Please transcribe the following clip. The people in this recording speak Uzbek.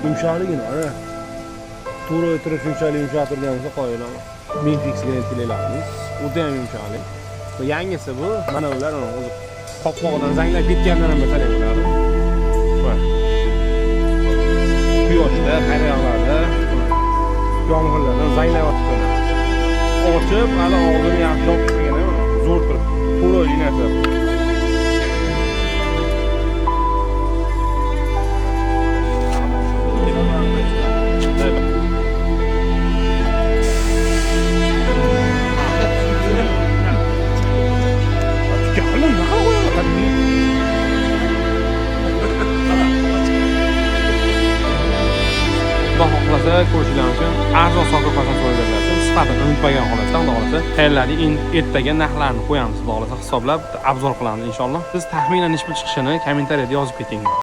Yumshoqligini ana. To'g'ri o'tirib shunchalik yumshoq turganimizda qo'yilaman. Minfix lentilarimiz o'ta ham yumshoqlik. Bu yangisi bu. Mana ular o'zi qopqog'idan zanglab ketgandan ham betar bo'ladi. Quyoshda, hayroqlarda, yomg'irlardan zanglayotib ochib, hali og'zini yaxshi yopib turgan zo'r turib. Qo'royli narsa. Xudo xohlasa ko'rishinglar uchun arzon sotib qolgan so'raverasiz. Sifatini unutmagan holatda, xudo xohlasa tayyorlarning ertaga narxlarini qo'yamiz, xudo xohlasa hisoblab obzor qilamiz inshaalloh. Siz taxminan nechta chiqishini kommentariyada yozib keting.